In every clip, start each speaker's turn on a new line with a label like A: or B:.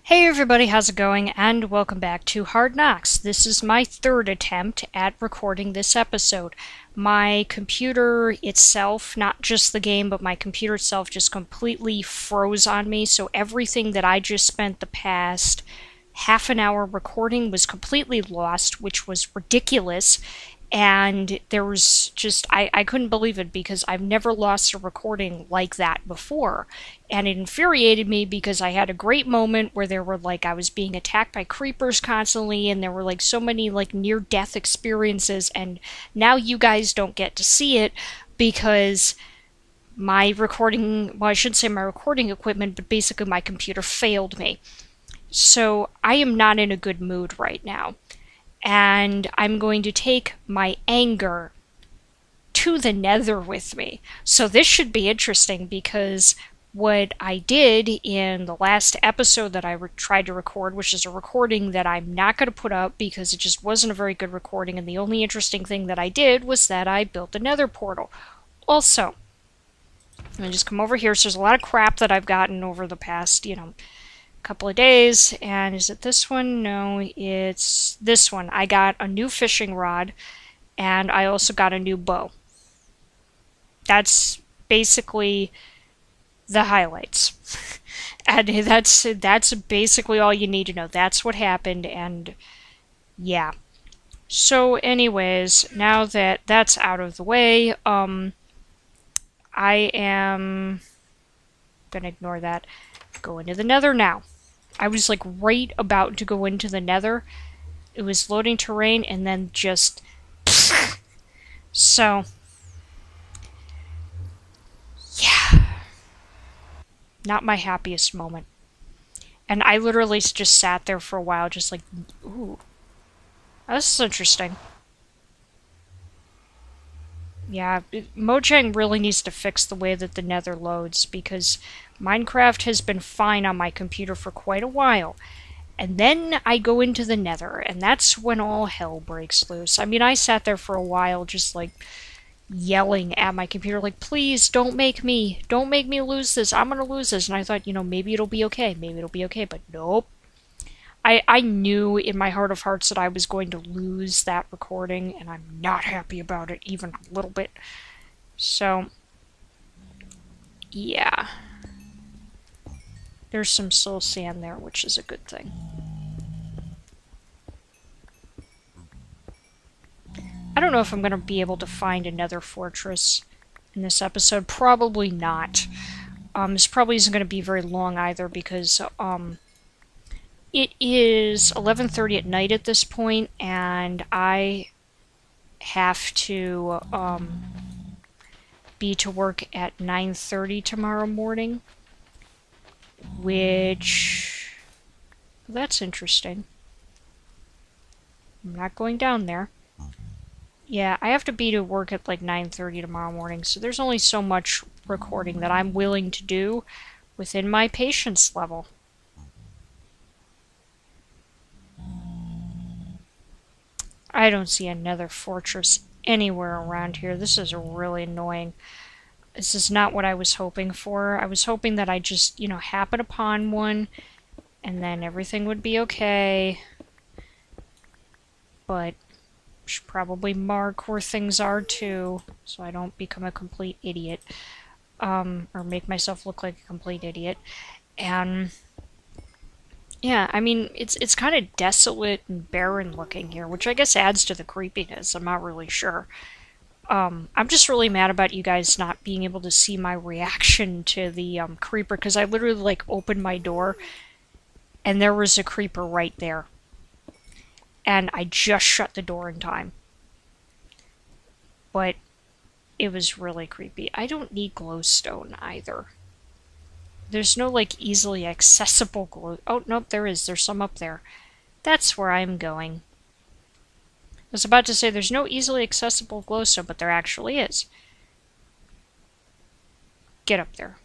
A: Hey everybody, how's it going? And welcome back to Hard Knocks. This is my third attempt at recording this episode. My computer itself, not just the game, but my computer itself just completely froze on me, so everything that I just spent the past half an hour recording was completely lost, which was ridiculous. And there was just, I couldn't believe it because I've never lost a recording like that before. And it infuriated me because I had a great moment where there were I was being attacked by creepers constantly, and there were so many near death experiences, and now you guys don't get to see it because my recording, well, I shouldn't say my recording equipment, but basically my computer failed me. So I am not in a good mood right now. And I'm going to take my anger to the Nether with me. So this should be interesting because what I did in the last episode that I tried to record, which is a recording that I'm not going to put up because it just wasn't a very good recording, and the only interesting thing that I did was that I built a Nether portal. Also, I'm going to just come over here. So there's a lot of crap that I've gotten over the past, couple of days. And is it this one? No, it's this one. I got a new fishing rod, and I also got a new bow. That's basically the highlights. And that's basically all you need to know. That's what happened, and yeah. So anyways, now that that's out of the way, I am gonna ignore that. Go into the Nether now. I was right about to go into the Nether. It was loading terrain and then just so yeah. Not my happiest moment. And I literally just sat there for a while just ooh. This is interesting. Yeah, Mojang really needs to fix the way that the Nether loads, because Minecraft has been fine on my computer for quite a while. And then I go into the Nether, and that's when all hell breaks loose. I mean, I sat there for a while just yelling at my computer, please don't make me lose this. I'm gonna lose this. And I thought, maybe it'll be okay. Maybe it'll be okay. But nope. I knew in my heart of hearts that I was going to lose that recording, and I'm not happy about it even a little bit. So, yeah. There's some soul sand there, which is a good thing. I don't know if I'm going to be able to find another fortress in this episode. Probably not. This probably isn't going to be very long either because, it is 11:30 at night at this point, and I have to be to work at 9:30 tomorrow morning, which that's interesting. I'm not going down there. Yeah, I have to be to work at 9:30 tomorrow morning, so there's only so much recording that I'm willing to do within my patience level. I don't see another fortress anywhere around here. This is really annoying. This is not what I was hoping for. I was hoping that I just, happen upon one, and then everything would be okay. But I should probably mark where things are too, so I don't become a complete idiot. Or make myself look like a complete idiot. And yeah, I mean, it's kind of desolate and barren looking here, which I guess adds to the creepiness. I'm not really sure. I'm just really mad about you guys not being able to see my reaction to the creeper, because I literally opened my door and there was a creeper right there. And I just shut the door in time. But it was really creepy. I don't need glowstone either. There's no easily accessible glow. Oh, nope, there is. There's some up there. That's where I'm going. I was about to say there's no easily accessible glowstone, but there actually is. Get up there.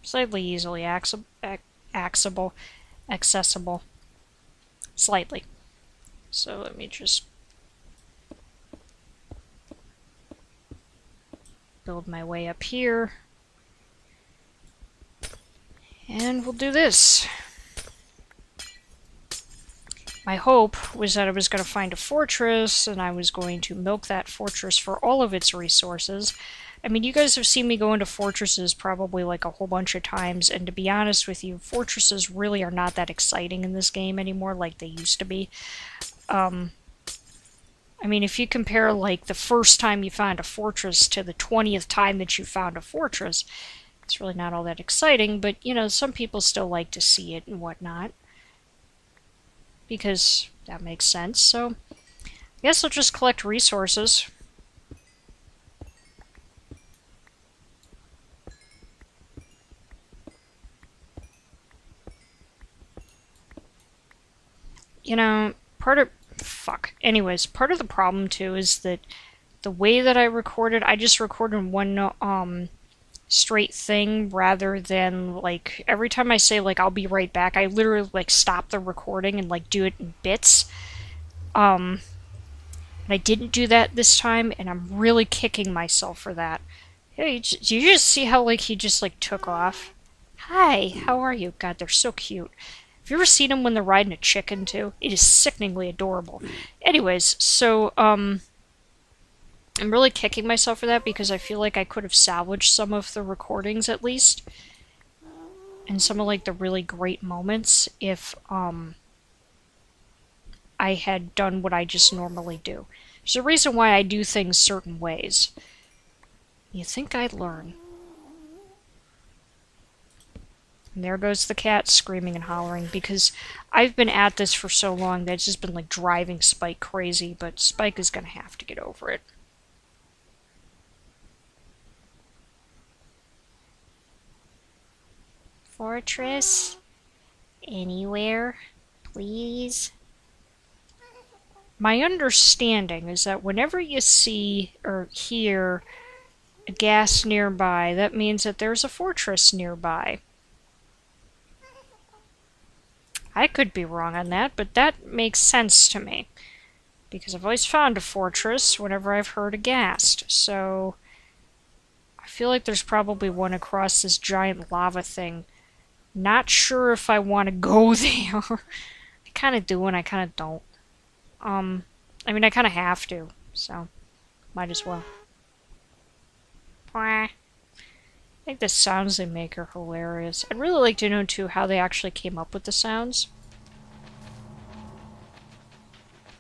A: Slightly easily accessible. Slightly. So let me just... build my way up here. And we'll do this. My hope was that I was going to find a fortress, and I was going to milk that fortress for all of its resources. I mean, you guys have seen me go into fortresses probably like a whole bunch of times, and to be honest with you, fortresses really are not that exciting in this game anymore like they used to be. I mean, if you compare like the first time you found a fortress to the 20th time that you found a fortress, it's really not all that exciting, but you know, some people still like to see it and whatnot. Because that makes sense, so I guess I'll just collect resources. You know, anyways, part of the problem too is that the way that I recorded, I just recorded one straight thing rather than like every time I say like I'll be right back, I literally like stop the recording and like do it in bits. And I didn't do that this time, and I'm really kicking myself for that. Hey, did you just see how like he just like took off? Hi, how are you? God, they're so cute. Have you ever seen them when they're riding a chicken too? It is sickeningly adorable. Anyways, so I'm really kicking myself for that because I feel like I could have salvaged some of the recordings at least, and some of like the really great moments if I had done what I just normally do. There's a reason why I do things certain ways. You think I'd learn. And there goes the cat screaming and hollering because I've been at this for so long that it's just been like driving Spike crazy, but Spike is gonna have to get over it. Fortress? Anywhere? Please? My understanding is that whenever you see or hear a ghast nearby, that means that there's a fortress nearby. I could be wrong on that, but that makes sense to me. Because I've always found a fortress whenever I've heard a ghast, so I feel like there's probably one across this giant lava thing. Not sure if I want to go there. I kind of do and I kind of don't. I mean, I kind of have to, so might as well. I think the sounds they make are hilarious. I'd really like to know, too, how they actually came up with the sounds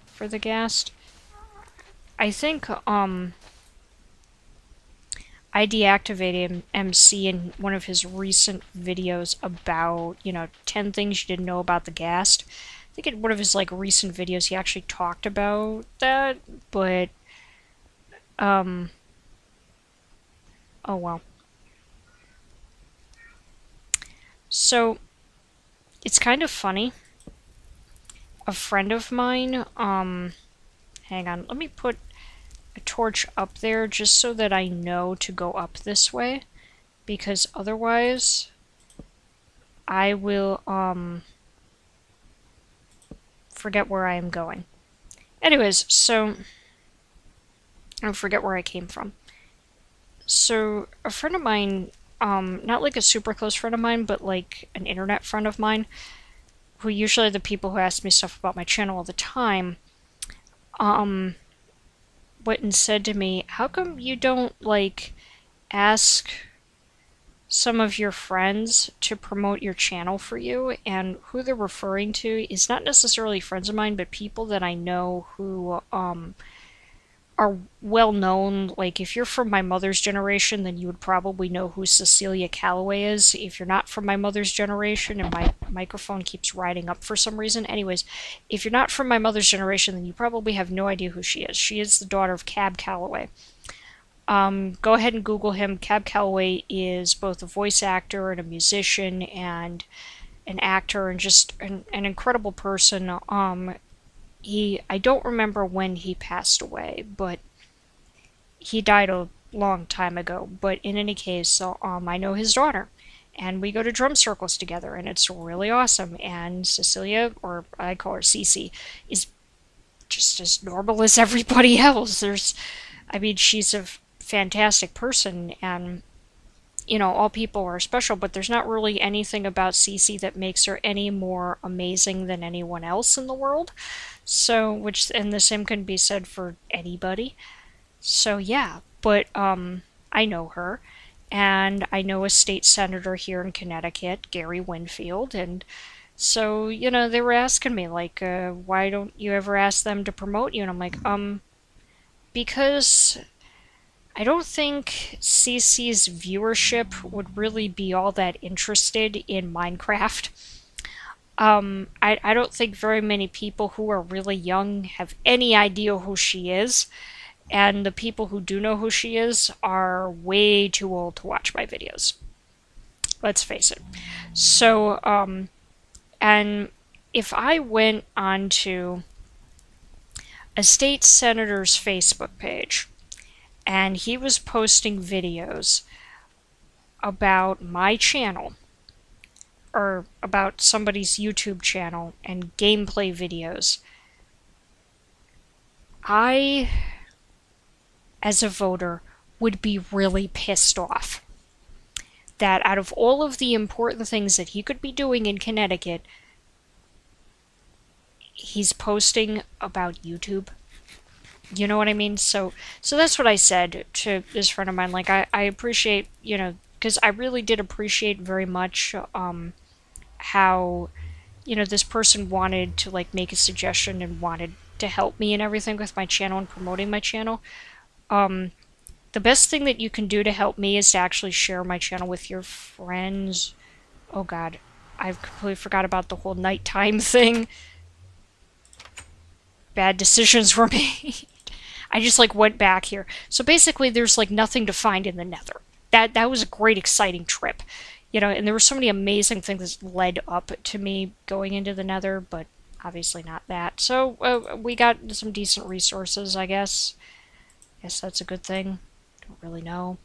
A: for the ghast. I think, I deactivated MC in one of his recent videos about, 10 things you didn't know about the ghast. I think in one of his, like, recent videos he actually talked about that, but, oh well. So, it's kind of funny. A friend of mine, hang on, let me put a torch up there just so that I know to go up this way, because otherwise I will, forget where I am going. Anyways, so I forget where I came from. So, a friend of mine, not like a super close friend of mine, but like an internet friend of mine, who usually are the people who ask me stuff about my channel all the time, went and said to me, how come you don't, like, ask some of your friends to promote your channel for you? And who they're referring to is not necessarily friends of mine, but people that I know who, are well known. Like, if you're from my mother's generation, then you would probably know who Cecilia Calloway is. If you're not from my mother's generation, and my microphone keeps riding up for some reason. Anyways, if you're not from my mother's generation, then you probably have no idea who she is. She is the daughter of Cab Calloway. Go ahead and Google him. Cab Calloway is both a voice actor and a musician and an actor and just an incredible person. I don't remember when he passed away, but he died a long time ago. But in any case, I know his daughter, and we go to drum circles together, and it's really awesome. And Cecilia, or I call her Cece, is just as normal as everybody else. I mean, she's a fantastic person, and all people are special, but there's not really anything about Cece that makes her any more amazing than anyone else in the world. So, and the same can be said for anybody. So yeah, but I know her, and I know a state senator here in Connecticut, Gary Winfield, and so they were asking me like, why don't you ever ask them to promote you? And I'm like, because I don't think CC's viewership would really be all that interested in Minecraft. I don't think very many people who are really young have any idea who she is, and the people who do know who she is are way too old to watch my videos. Let's face it. So, and if I went onto a state senator's Facebook page, and he was posting videos about my channel, or about somebody's YouTube channel, and gameplay videos, I, as a voter, would be really pissed off that out of all of the important things that he could be doing in Connecticut, he's posting about YouTube. You know what I mean? So that's what I said to this friend of mine. Like, I appreciate, because I really did appreciate very much how, this person wanted to, like, make a suggestion and wanted to help me and everything with my channel and promoting my channel. The best thing that you can do to help me is to actually share my channel with your friends. Oh god, I've completely forgot about the whole nighttime thing. Bad decisions were made. I just like went back here. So basically there's like nothing to find in the Nether. That was a great, exciting trip. And there were so many amazing things that led up to me going into the Nether, but obviously not that. So we got some decent resources, I guess. Guess that's a good thing. Don't really know.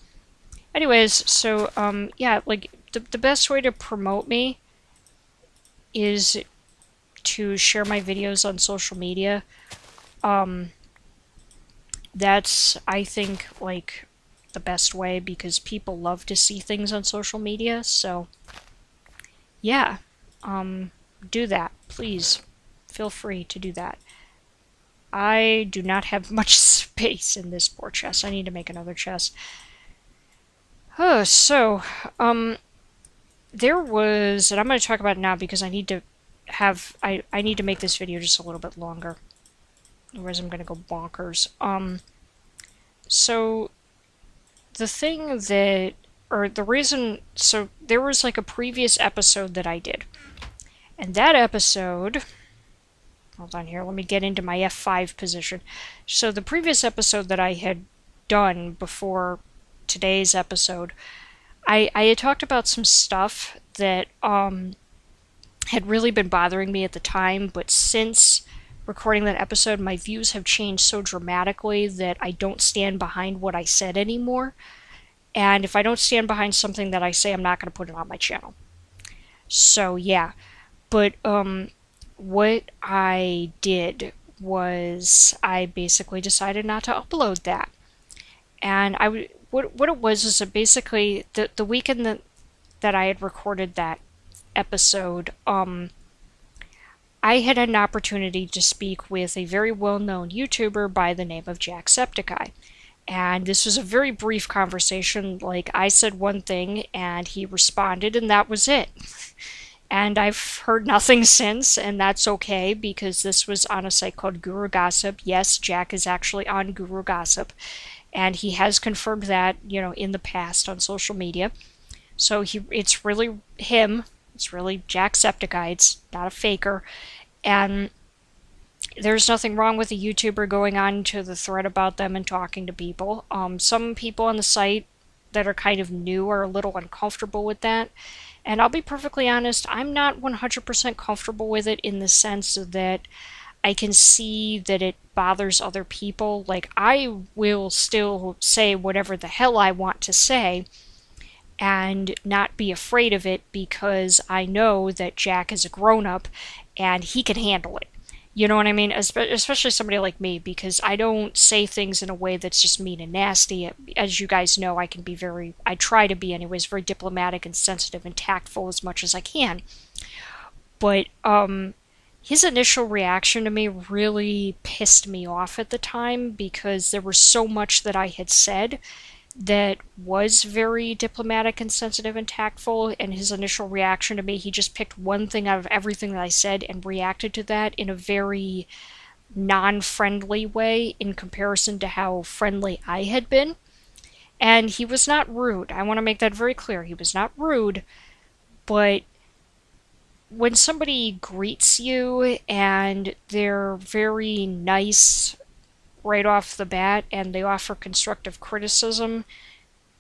A: Anyways, so yeah, like the best way to promote me is to share my videos on social media. That's, I think, like, the best way, because people love to see things on social media. So yeah, do that, please. Feel free to do that. I do not have much space in this poor chest. I need to make another chest. Oh, so there was, and I'm going to talk about it now because I need to I need to make this video just a little bit longer, otherwise I'm going to go bonkers. So the thing that, or the reason, so there was like a previous episode that I did, and that episode, hold on here, let me get into my F5 position. So the previous episode that I had done before today's episode, I had talked about some stuff that had really been bothering me at the time, but since recording that episode, my views have changed so dramatically that I don't stand behind what I said anymore. And if I don't stand behind something that I say, I'm not going to put it on my channel. So yeah, but what I did was I basically decided not to upload that. And what it was is that basically the weekend that I had recorded that episode, I had an opportunity to speak with a very well-known YouTuber by the name of Jacksepticeye. And this was a very brief conversation. Like, I said one thing and he responded, and that was it. And I've heard nothing since, and that's okay, because this was on a site called Guru Gossip. Yes, Jack is actually on Guru Gossip, and he has confirmed that, in the past on social media. So it's really him. It's really Jacksepticeye. It's not a faker. And there's nothing wrong with a YouTuber going on to the thread about them and talking to people. Some people on the site that are kind of new are a little uncomfortable with that. And I'll be perfectly honest, I'm not 100% comfortable with it, in the sense that I can see that it bothers other people. Like, I will still say whatever the hell I want to say and not be afraid of it, because I know that Jack is a grown-up and he can handle it. You know what I mean? Especially somebody like me, because I don't say things in a way that's just mean and nasty. As you guys know, I try to be anyways, very diplomatic and sensitive and tactful as much as I can. But his initial reaction to me really pissed me off at the time because there was so much that I had said that was very diplomatic and sensitive and tactful, and his initial reaction to me, he just picked one thing out of everything that I said and reacted to that in a very non-friendly way in comparison to how friendly I had been. And he was not rude. I want to make that very clear. He was not rude, but when somebody greets you and they're very nice right off the bat and they offer constructive criticism,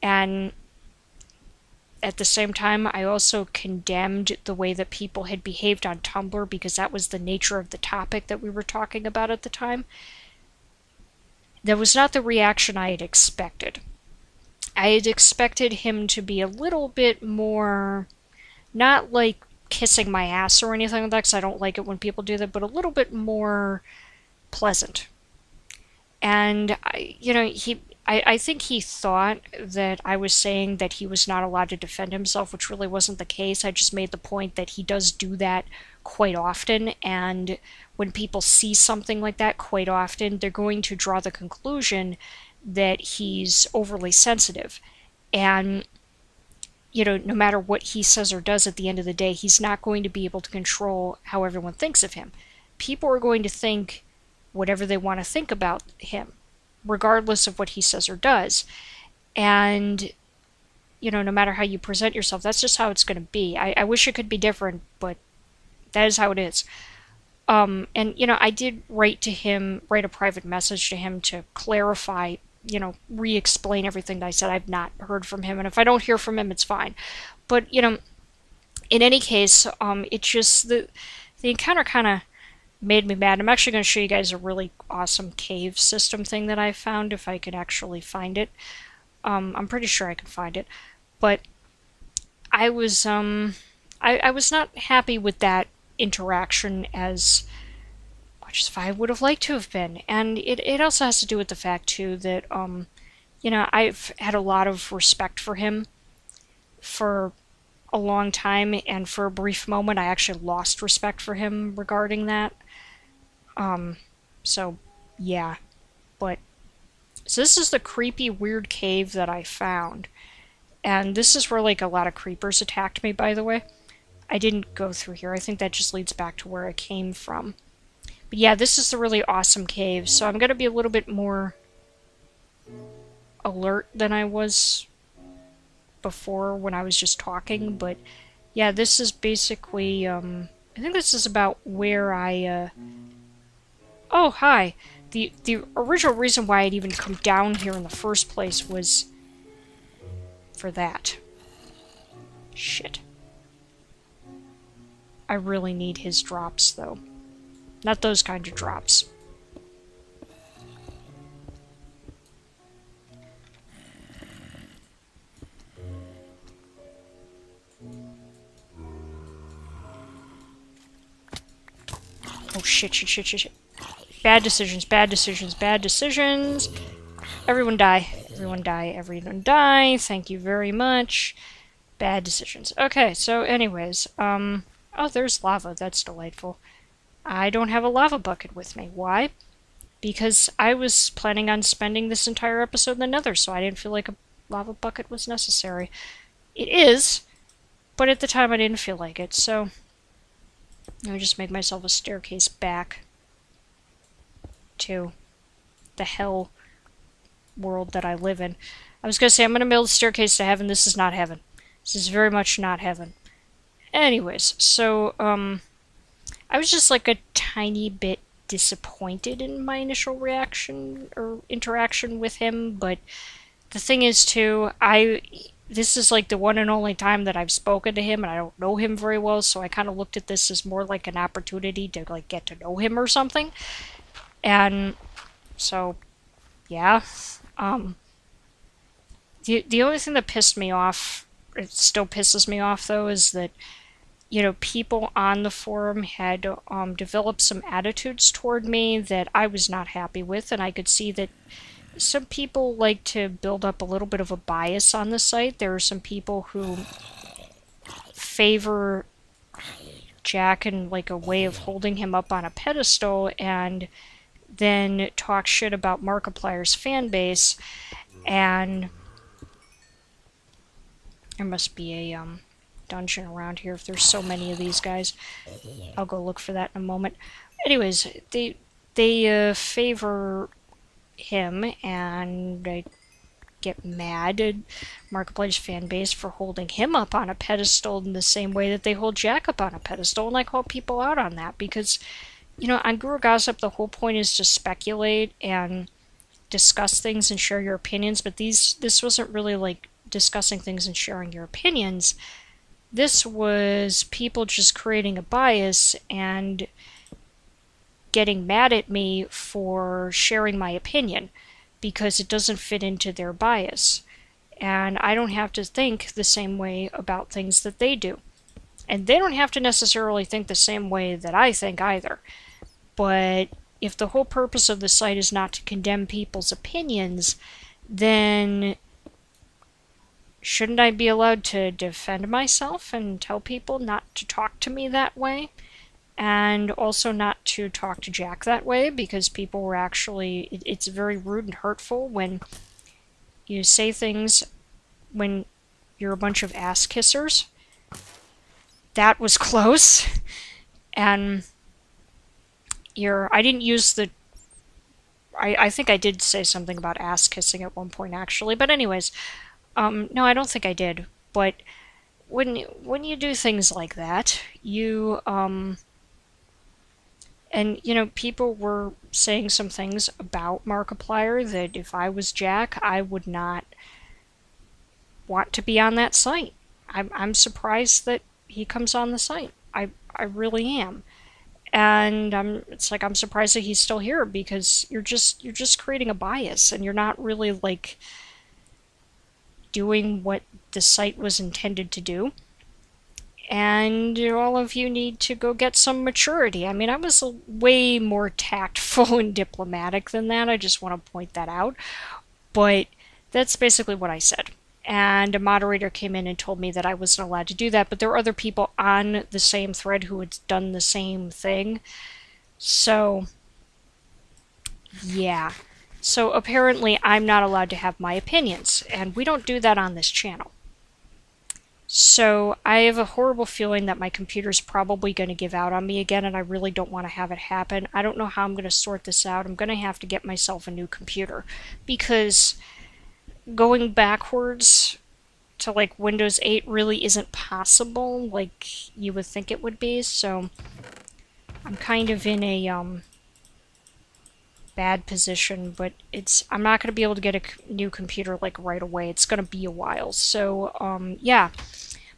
A: and at the same time I also condemned the way that people had behaved on Tumblr because that was the nature of the topic that we were talking about at the time. That was not the reaction I had expected. I had expected him to be a little bit more, not like kissing my ass or anything like that, because I don't like it when people do that, but a little bit more pleasant. And I think he thought that I was saying that he was not allowed to defend himself, which really wasn't the case. I just made the point that he does do that quite often, and when people see something like that quite often, they're going to draw the conclusion that he's overly sensitive. And no matter what he says or does at the end of the day, he's not going to be able to control how everyone thinks of him. People are going to think whatever they want to think about him, regardless of what he says or does. And, no matter how you present yourself, that's just how it's going to be. I wish it could be different, but that is how it is. And, I did write a private message to him to clarify, re-explain everything that I said. I've not heard from him, and if I don't hear from him, it's fine. But, in any case, it just, the encounter kind of made me mad. I'm actually going to show you guys a really awesome cave system thing that I found, if I could actually find it. I'm pretty sure I can find it. But I was not happy with that interaction as much as I would have liked to have been. And it also has to do with the fact, too, that, I've had a lot of respect for him for a long time, and for a brief moment I actually lost respect for him regarding that. So, yeah. But, so this is the creepy, weird cave that I found. And this is where, a lot of creepers attacked me, by the way. I didn't go through here. I think that just leads back to where I came from. But yeah, this is the really awesome cave, so I'm going to be a little bit more alert than I was before when I was just talking, but yeah, this is basically, I think this is about where oh, hi! The original reason why I'd even come down here in the first place was for that. Shit. I really need his drops, though. Not those kind of drops. Oh shit, shit, shit, shit, shit. Bad decisions, bad decisions, bad decisions. Everyone die. Everyone die. Everyone die. Thank you very much. Bad decisions. Okay, so anyways, oh, there's lava. That's delightful. I don't have a lava bucket with me. Why? Because I was planning on spending this entire episode in the Nether, so I didn't feel like a lava bucket was necessary. It is, but at the time I didn't feel like it, so I just make myself a staircase back to the hell world that I live in. I was gonna say I'm gonna build a staircase to heaven. This is not heaven. This is very much not heaven. Anyways, so, I was just a tiny bit disappointed in my initial reaction or interaction with him, but the thing is, too, this is the one and only time that I've spoken to him, and I don't know him very well, so I kind of looked at this as more like an opportunity to get to know him or something. And so, yeah. The only thing that pissed me off, it still pisses me off though, is that people on the forum had developed some attitudes toward me that I was not happy with, and I could see that some people like to build up a little bit of a bias on the site. There are some people who favor Jack in like a way of holding him up on a pedestal and then talk shit about Markiplier's fan base, and there must be a dungeon around here if there's so many of these guys. I'll go look for that in a moment. Anyways, they favor him, and I get mad at Markiplier's fan base for holding him up on a pedestal in the same way that they hold Jack up on a pedestal, and I call people out on that because, on Guru Gossip, the whole point is to speculate and discuss things and share your opinions, but this wasn't really like discussing things and sharing your opinions. This was people just creating a bias and getting mad at me for sharing my opinion because it doesn't fit into their bias. And I don't have to think the same way about things that they do. And they don't have to necessarily think the same way that I think either. But if the whole purpose of the site is not to condemn people's opinions, then shouldn't I be allowed to defend myself and tell people not to talk to me that way? And also not to talk to Jack that way, because people were actually... It's very rude and hurtful when you say things when you're a bunch of ass kissers. That was close. And I didn't use the... I think I did say something about ass kissing at one point, actually. But anyways, no, I don't think I did. But when you do things like that, you... And, people were saying some things about Markiplier that if I was Jack, I would not want to be on that site. I'm surprised that he comes on the site. I really am. And it's like I'm surprised that he's still here, because you're just creating a bias, and you're not really like doing what the site was intended to do. And all of you need to go get some maturity. I mean, I was way more tactful and diplomatic than that. I just want to point that out. But that's basically what I said. And a moderator came in and told me that I wasn't allowed to do that, but there were other people on the same thread who had done the same thing. So, yeah. So apparently I'm not allowed to have my opinions, and we don't do that on this channel. So I have a horrible feeling that my computer's probably going to give out on me again, and I really don't want to have it happen. I don't know how I'm going to sort this out. I'm going to have to get myself a new computer, because going backwards to like Windows 8 really isn't possible like you would think it would be. So I'm kind of in a bad position, but I'm not going to be able to get a new computer like right away. It's going to be a while. So yeah,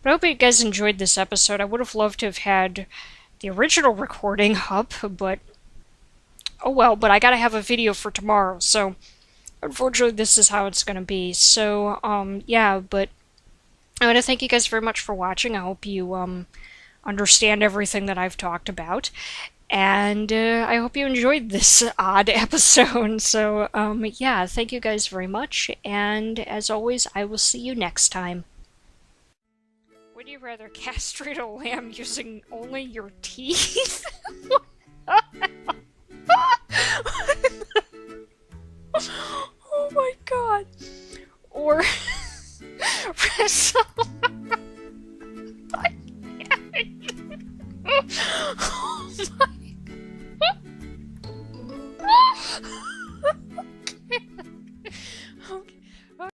A: but I hope you guys enjoyed this episode. I would have loved to have had the original recording up, but oh well. But I got to have a video for tomorrow, so unfortunately this is how it's going to be. So yeah, but I want to thank you guys very much for watching. I hope you understand everything that I've talked about. And I hope you enjoyed this odd episode. So, yeah, thank you guys very much. And as always, I will see you next time. Would you rather castrate a lamb using only your teeth? Oh my god. Or wrestle... Oh my...